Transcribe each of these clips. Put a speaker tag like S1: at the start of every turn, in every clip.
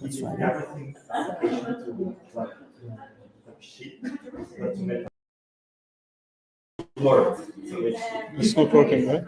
S1: That's fine. It's not working, right?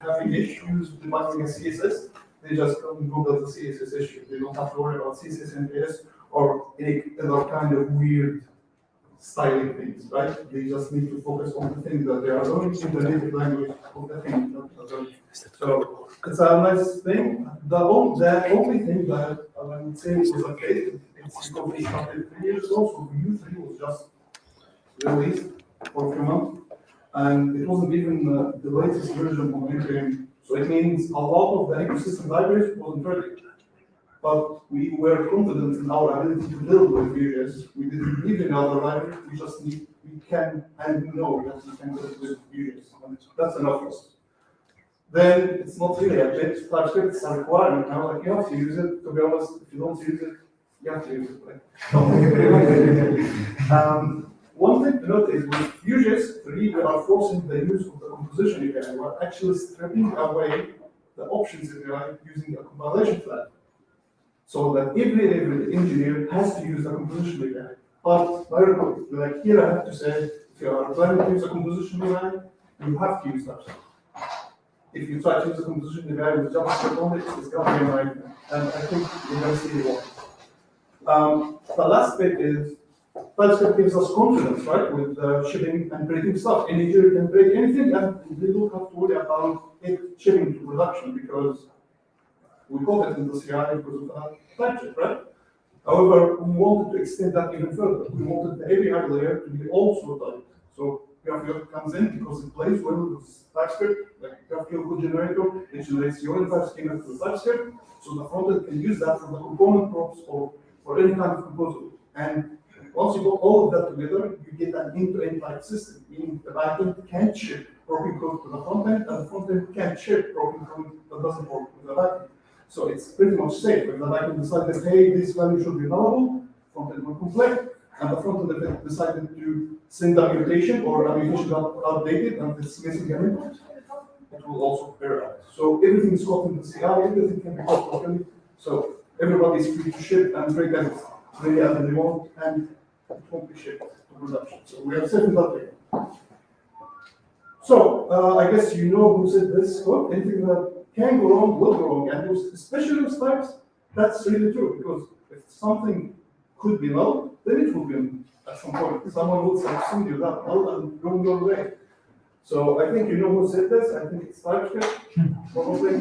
S2: having issues defining a CSS, they just come and Google the CSS issue. They don't have to worry about CSS and JS or any other kind of weird styling things, right? They just need to focus on the things that they are doing in the native language of the thing that they are doing. So it's a nice thing. The only thing that I would say was okay, it's because we started 3 years ago, so Vue 3 was just released for a few months, and it wasn't even the latest version of NPM. So it means a lot of the ecosystem libraries wasn't ready. But we were confident in our ability to build with Vue.js. We didn't believe in other libraries. We can and we know that we can build with Vue.js. That's enough for us. Then it's not really a bit. TypeScript is a requirement now. Like you have to use it. To be honest, if you don't use it, you have to use it. Right? One thing to note is with Vue.js 3, we are forcing the use of the composition API. We are actually stripping away the options API using a compilation flag. So that every engineer has to use the composition API. But by default, like here I have to say, if you are planning to use a composition API, you have to use TypeScript. If you try to use a composition API with JavaScript only, it's going to be a nightmare. And I think you're going to see it all. The last bit is TypeScript gives us confidence, right, with shipping and breaking stuff. Any engineer can break anything, and we don't have to worry about it shipping to production because we caught it in the CI because of TypeScript, right? However, we wanted to extend that even further. We wanted the API layer to be also typed. So GraphQL comes in because it plays well with TypeScript, like GraphQL code generator, it generates your entire schema to TypeScript, so the frontend can use that for the component props or for any kind of composable. And once you put all of that together, you get an end-to-end type system, meaning the backend can't ship broken code to the frontend, and the frontend can't ship broken code that doesn't work with the backend. So it's pretty much safe. If the backend decided, hey, this value should be nullable, frontend will complain. And the frontend decided to send a mutation or a mutation got outdated and it's missing an input, it will also error out. So everything is caught in the CI, everything can be caught locally. So everybody is free to ship and break that really as they want, and it won't be shipped to production. So we are safe in that way. So I guess you know who said this quote, anything that can go wrong will go wrong, and especially with types, that's really true, because if something could be null, then it will be at some point. Someone will send you that null and go your way. So I think you know who said this. I think it's TypeScript, probably.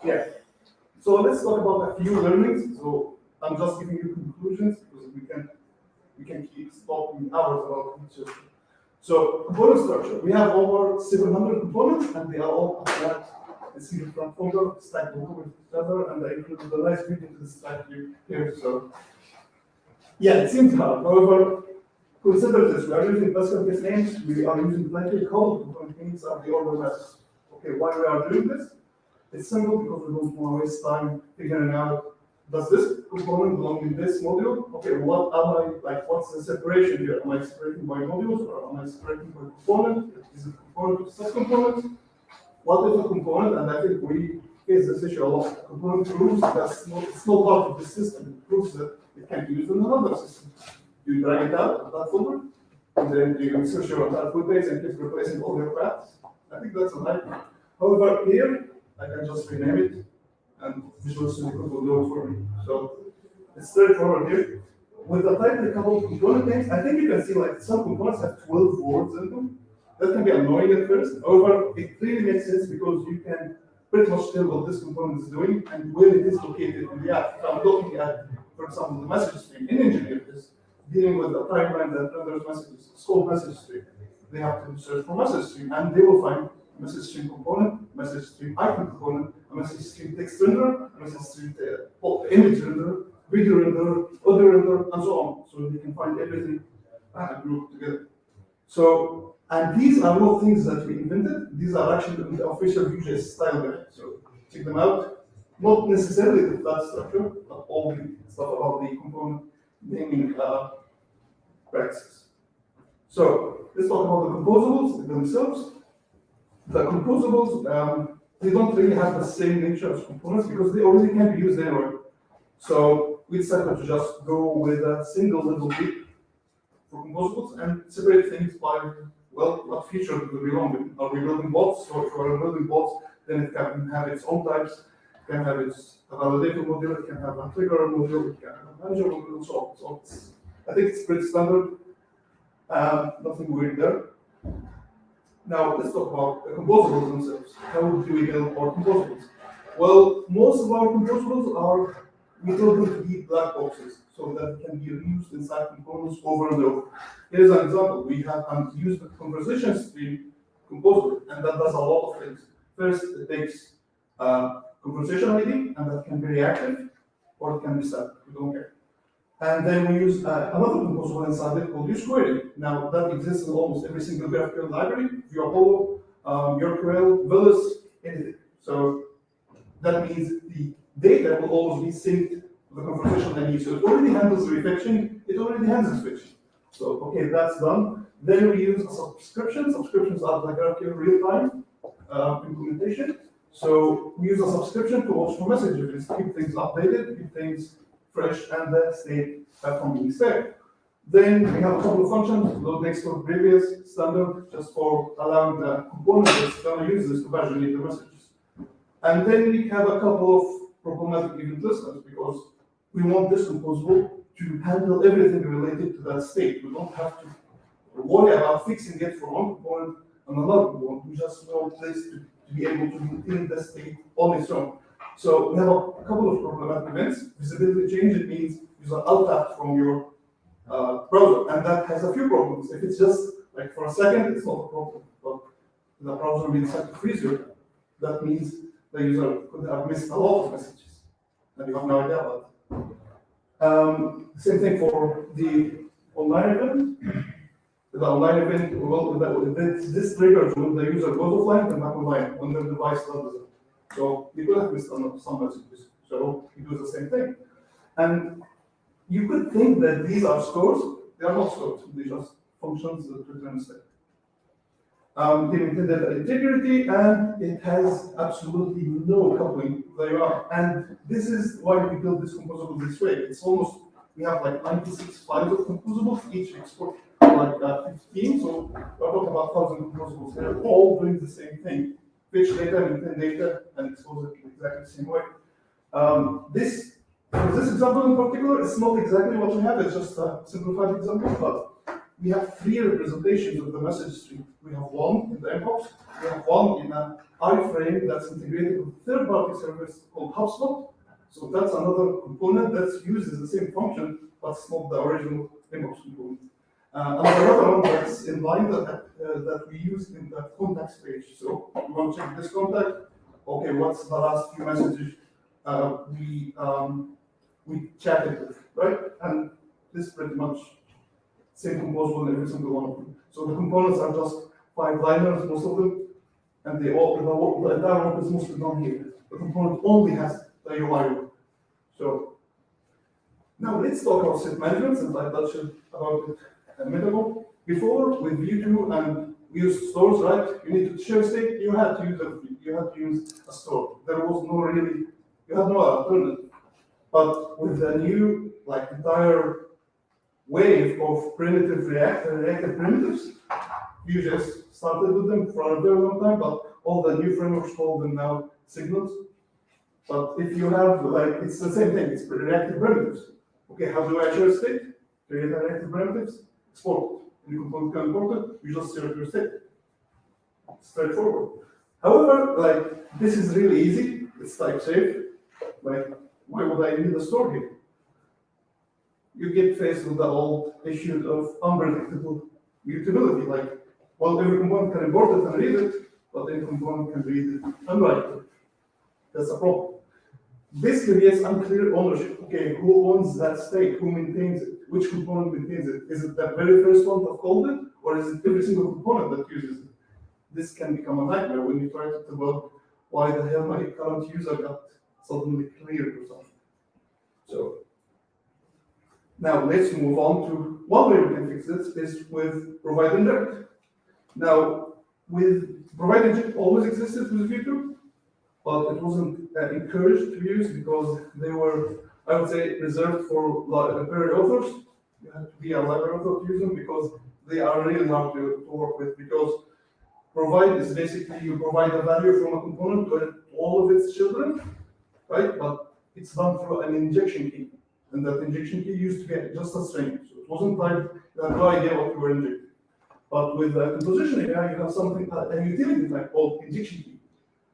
S2: Yeah. So let's talk about a few learnings. So I'm just giving you conclusions because we can keep talking hours about each of them. So component structure. We have over 700 components, and they are all abstract. It's in the front folder, stacked on top of each other, and I included a nice video to the stack here. So yeah, it seems hard. However, consider this: we are using custom case names. We are using plenty of code. Component names are the order matters. Okay, why we are doing this? It's simple because we don't want to waste time figuring out, does this component belong in this module? Okay, what am I, like, what's the separation here? Am I separating by modules or am I separating by component? Is it component to subcomponent? What is a component? And I think we face this issue a lot. Component proves it's not part of the system. It proves that it can be used in another system. You drag it out of that folder, and then you search your entire code base and keep replacing all your paths. I think that's a nightmare. However, here, I can just rename it, and Visual Studio Code will do it for me. So it's straightforward here. With the tightly coupled component names, I think you can see like some components have 12 words in them. That can be annoying at first. However, it really makes sense because you can pretty much tell what this component is doing and where it is located in the app. If I'm looking at, for example, the message stream in engineer is dealing with the timeline that renders messages. It's called message stream. They have to search for message stream, and they will find message stream component, message stream icon component, a message stream text renderer, a message stream image renderer, video renderer, audio renderer, and so on. So they can find everything grouped together. So, and these are not things that we invented. These are actually in the official Vue.js style guide. So check them out. Not necessarily the flat structure, but all the stuff about the component naming practices. So let's talk about the composables themselves. The composables, they don't really have the same nature as components because they already can be used anywhere. So we decided to just go with a single level heap for composables and separate things by well, what feature do we belong in? Are we building bots? So if we are building bots, then it can have its own types, it can have its validator module, it can have a trigger module, it can have a manager module, and so on. So I think it's pretty standard, nothing weird there. Now let's talk about the composables themselves. How do we build our composables? Well, most of our composables are, we build them to be black boxes, so that can be reused inside components over and over. Here's an example. We have used the conversation stream composable, and that does a lot of things. First, it takes conversation ID, and that can be reactive, or it can be static, we don't care. And then we use another composable inside it called useQuery. Now, that exists in almost every single GraphQL library, Vue Apollo, MySQL, Willis, anything. So that means the data will always be synced to the conversation ID. So it already handles the refetching, it already handles switching. So, okay, that's done. Then we use a subscription. Subscriptions are like GraphQL real-time implementation. So we use a subscription to watch for messages, keep things updated, keep things fresh, and stay from being static. Then we have a couple of functions, load next to previous standard, just for allowing the component that's going to use this to paginate the messages. And then we have a couple of problematic event listeners, because we want this composable to handle everything related to that state. We don't have to worry about fixing it for one component and another component. We just want this to be able to maintain the state on its own. So we have a couple of problematic events. Visibility change, it means user alt tab from your browser, and that has a few problems. If it's just like for a second, it's not a problem. But the browser will decide to freeze you. That means the user could have missed a lot of messages, and you have no idea about it. Same thing for the online event. The online event, well, this triggers when the user goes offline and back online when the device does it. So you could have missed some messages. So you do the same thing. And you could think that these are stores. They are not stores. They're just functions that return state. They maintain data integrity, and it has absolutely no coupling. There you are. And this is why we build this composable this way. It's almost, we have like 96 files of composables, each export like 15. So we're talking about 1,000 composables. They're all doing the same thing. Fetch data, maintain data, and expose it in exactly the same way. For this example in particular, it's not exactly what we have, it's just a simplified example, but we have three representations of the message stream. We have one in the inbox, we have one in an iframe that's integrated with a third-party service called HubSpot. So that's another component that uses the same function, but it's not the original inbox component. And another one that's in line that we use in the contacts page. So we want to check this contact. Okay, what's the last few messages we chatted with, right? And this is pretty much same composable in every single one of them. So the components are just 5-liners, most of them, and the entire work is mostly done here. The component only has the UI. So now let's talk about state management, since I touched about it a minute ago. Before, with Vue 2 and we used stores, right? You need to share state, you had to use a store. There was no really, you had no alternative. But with the new, like, entire wave of primitive reactive primitives, Vue.js started with them for a very long time, but all the new frameworks call them now signals. But if you have, like, it's the same thing, it's reactive primitives. Okay, how do I share state? Create reactive primitives, export it. When you component can import it, you just share your state. Straightforward. However, like, this is really easy, it's type safe. Like, why would I need a store here? You get faced with the old issue of unpredictable mutability. Like, well, every component can import it and read it, but every component can read it and write it. That's a problem. This creates unclear ownership. Okay, who owns that state? Who maintains it? Which component maintains it? Is it the very first one that called it, or is it every single component that uses it? This can become a nightmare when you try to debug why the hell my current user got suddenly cleared or something. So now let's move on to one way we can fix this is with provide inject. Now, with provide inject always existed with Vue 2, but it wasn't encouraged to use because they were, I would say, reserved for library authors. you have to be a library author to use them because they are really hard to work with. Because provide is basically you provide a value from a component to all of its children, right? But it's done through an injection key, and that injection key used to get just a string, so it wasn't like you had no idea what you were injecting. But with composition AI, you have something a utility type called injection key,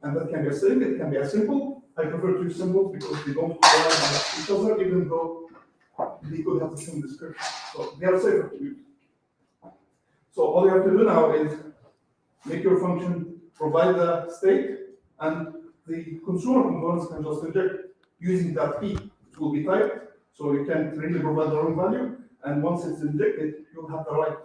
S2: and that can be a string, it can be a symbol. I prefer to use symbols because they don't collide with each other, even though they could have the same description. So they are safer to use. So all you have to do now is make your function provide the state, and the consumer components can just inject using that key. It will be typed, so you can really provide the wrong value, and once it's injected, you'll have the right.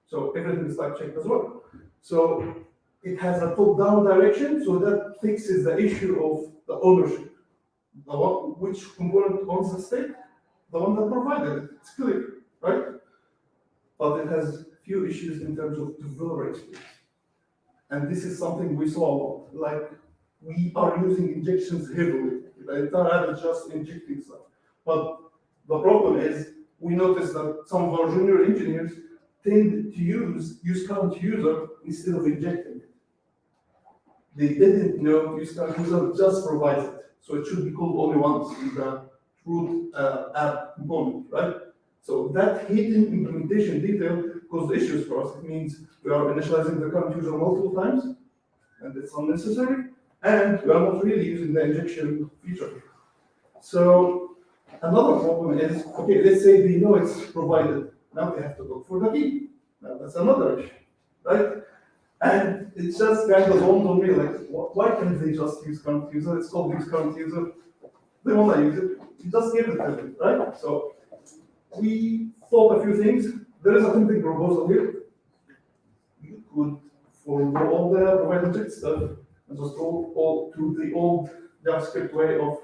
S2: So everything is type checked as well. So it has a top-down direction, so that fixes the issue of the ownership. The one, which component owns the state? The one that provided it. It's clear, right? But it has few issues in terms of developer experience. And this is something we saw, like we are using injections heavily. The entire app is just injecting stuff. But the problem is, we noticed that some of our junior engineers tend to use current user instead of injecting it. They didn't know use current user just provides it. So it should be called only once in the root app component, right? So that hidden implementation detail causes issues for us. It means we are initializing the current user multiple times, and it's unnecessary, and we are not really using the injection feature. So another problem is, okay, let's say they know it's provided. Now they have to look for the key. Now that's another issue, right? And it's just kind of dawned on me, like, why can't they just use current user? It's called use current user. They want to use it. You just give it to them, right? So we thought a few things. There is a tempting proposal here. You could forego all the provide inject stuff and just go all to the old JavaScript way of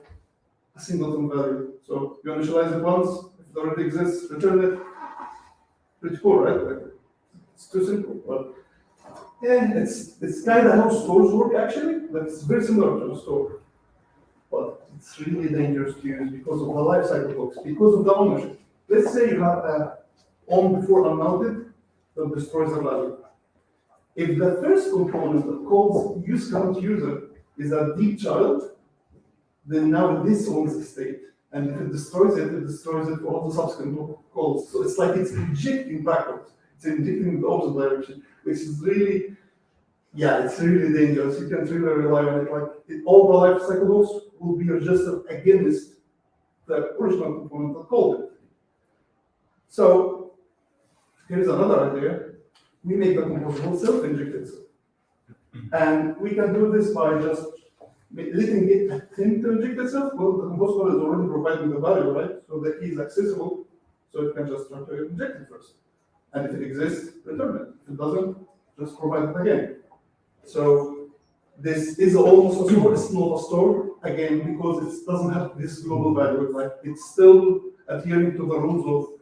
S2: a singleton value. So you initialize it once, if it already exists, return it. Pretty cool, right? Like, it's too simple, but yeah, it's kind of how stores work actually. Like it's very similar to a store, but it's really dangerous to use because of the lifecycle hooks, because of the ownership. Let's say you have a on before unmounted that destroys the value. If the first component that calls use current user is a deep child, then now this owns the state. And if it destroys it for all the subsequent calls. So it's like it's injecting backwards. It's injecting in the opposite direction, which is really, yeah, it's really dangerous. You can't really rely on it. Like all the life cycle hooks will be adjusted against the original component that called it. So here's another idea. We make the composable self-inject itself. And we can do this by just letting it attempt to inject itself. Well, the composable is already providing the value, right? So the key is accessible, so it can just try to inject it first. And if it exists, return it. If it doesn't, just provide it again. So this is almost a store, it's not a store, again, because it doesn't have this global value. Like it's still adhering to the rules of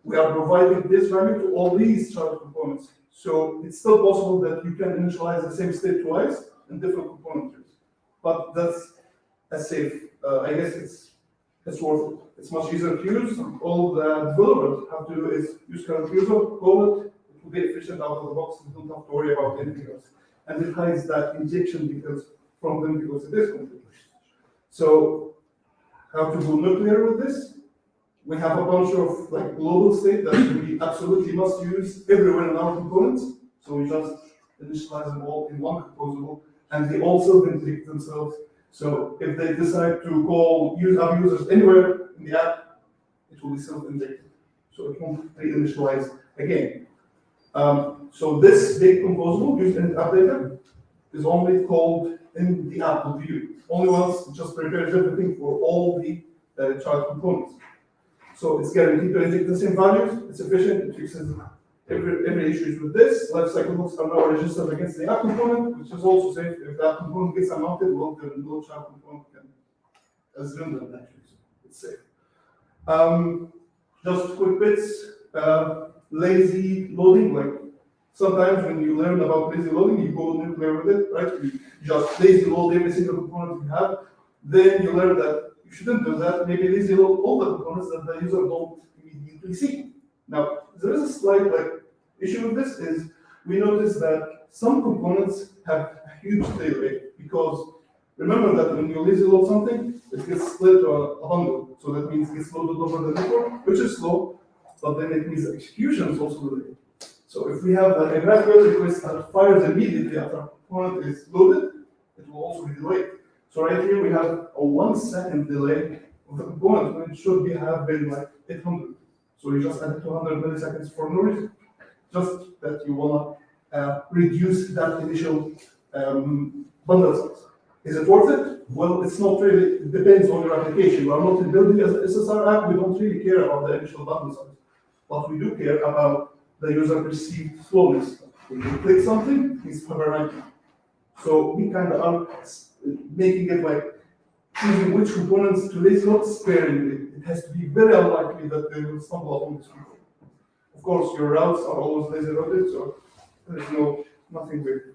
S2: we are providing this value to all these child components. So it's still possible that you can initialize the same state twice in different components. But that's a safe. I guess it's worth it. It's much easier to use. All the developers have to do is use current user, call it. It will be efficient out of the box. You don't have to worry about anything else. And it hides that injection details from them because it is complete. So how to go nuclear with this? We have a bunch of like global state that we absolutely must use everywhere in our components. So we just initialize them all in one composable, and they also vindicate themselves. So if they decide to call our users anywhere in the app, it will be self-injected. So it won't re-initialize again. So this big composable used in the app data is only called in the app of Vue. Only once it just prepares everything for all the child components. So it's guaranteed to inject the same values, it's efficient, it fixes every issue with this. Lifecycle hooks are now registered against the app component, which is also safe. If the app component gets unmounted, well, the no child component can assume that actually, so it's safe. Just quick bits, lazy loading, like sometimes when you learn about lazy loading, you go nuclear with it, right? You just lazy load every single component you have. Then you learn that you shouldn't do that. Maybe lazy load all the components that the user don't immediately see. Now, there is a slight issue with this is we notice that some components have a huge delay because remember that when you lazy load something, it gets split to a bundle. So that means it gets loaded over the network, which is slow, but then it means the execution is also delayed. So if we have a GraphQL request that fires immediately after a component is loaded, it will also be delayed. So right here we have a 1 second delay of the component when it should have been 800. So you just added 200 milliseconds for no reason, just that you wanna reduce that initial bundle size. Is it worth it? Well, it's not really. It depends on your application. We are not building as an SSR app. We don't really care about the initial bundle size, but we do care about the user perceived slowness. When you click something, it's overwriting. So we kind of are making it choosing which components to lazy load sparingly. It has to be very unlikely that they will stumble upon this before. Of course, your routes are always lazy loaded, so there's nothing weird.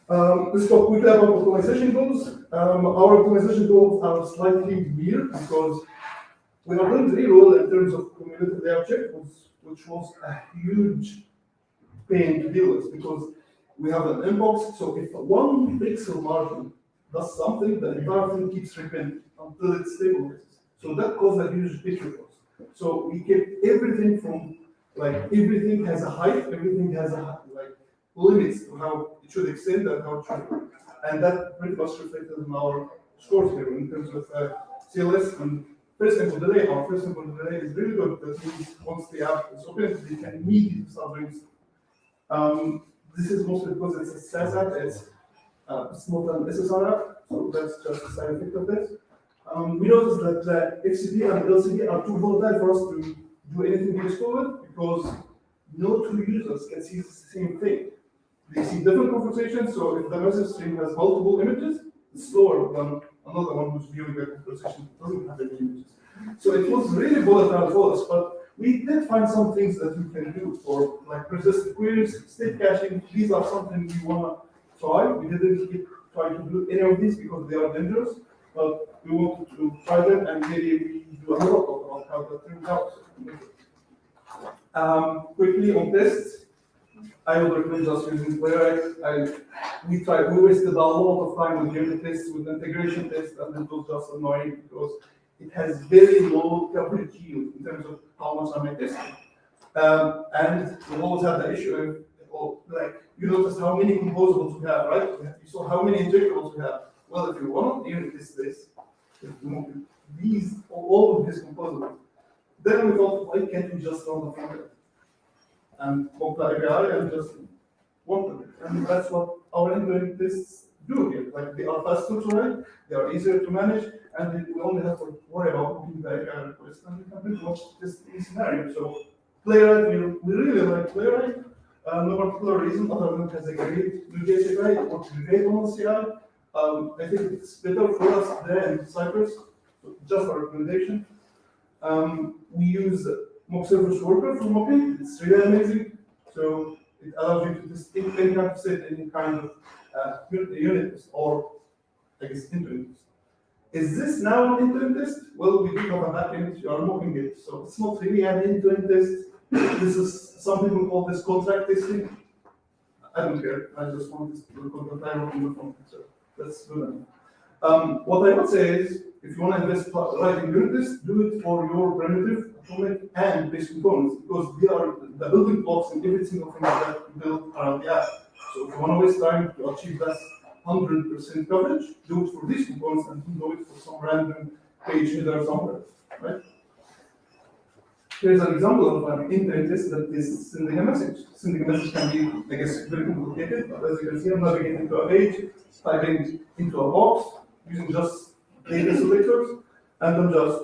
S2: Let's talk quickly about optimization goals. Our optimization goals are slightly weird because we are doing reroll in terms of cumulative layout check, which was a huge pain to deal with because we have an inbox. So if one pixel margin does something, the entire thing keeps repeating until it stabilizes. So that caused a huge issue for us. So we kept everything from everything has a height, everything has a limits to how it should extend and how it should work. And that pretty much reflected in our scores here in terms of CLS and first simple delay. Our first simple delay is really good. That means once the app is open, they can immediately start doing stuff. This is mostly because it's a SaaS app, it's not an SSR app, so that's just a side effect of this. We noticed that FCP and LCP are too volatile for us to do anything useful with because no two users can see the same thing. They see different conversations, so if the message stream has multiple images, it's slower than another one who's viewing the conversation that doesn't have any images. So it was really volatile for us, but we did find some things that we can do for persistent queries, state caching. These are something we want to try. We didn't try to do any of these because they are dangerous, but we wanted to try them and maybe we do another talk about how that turns out. Quickly on tests, I would recommend just using Playwright. We wasted a lot of time with unit tests, with integration tests, and it was just annoying because it has very low coverage yield in terms of how much am I testing. And we always have the issue of, you notice how many composables we have, right? You saw how many injectables we have. Well, if you want to unit test this, all of these composables, then we thought, why can't we just run the front end and hook the API and just work with it? And that's what our end-to-end tests do here. They are faster to write, they are easier to manage, and we only have to worry about hooking the API request, and we can pretty much test any scenario. So Playwright, we really like Playwright. No particular reason other than it has a great Vue.js API, it works great on the CI. I think it's better for us than Cypress, so just a recommendation. We use mock service worker for mocking. It's really amazing. So it allows you to just any kind of set any kind of unit test or I guess end-to-end test. Is this now an end-to-end test? Well, we do have a backend, you are mocking it. So it's not really an end-to-end test. This is some people call this contract testing. I don't care. I just want this to look at the time on the front. So that's good. What I would say is, if you want to invest writing unit tests, do it for your primitive, atomic, and base components because they are the building blocks in every single thing that you build around the app. So if you want to waste time to achieve that 100% coverage, do it for these components and don't do it for some random page header somewhere, right? Here's an example of an end-to-end test that is sending a message. Sending a message can be, I guess, very complicated, but as you can see, I'm navigating to a page, typing into a box, using just data selectors, and I'm just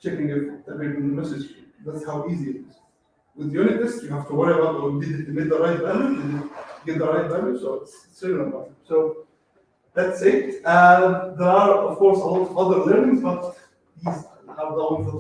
S2: checking if typing in the message. That's how easy it is. With unit test, you have to worry about, did it emit the right value? Did it get the right value? So it's really important. So that's it. There are, of course, a lot of other learnings, but these are the ones that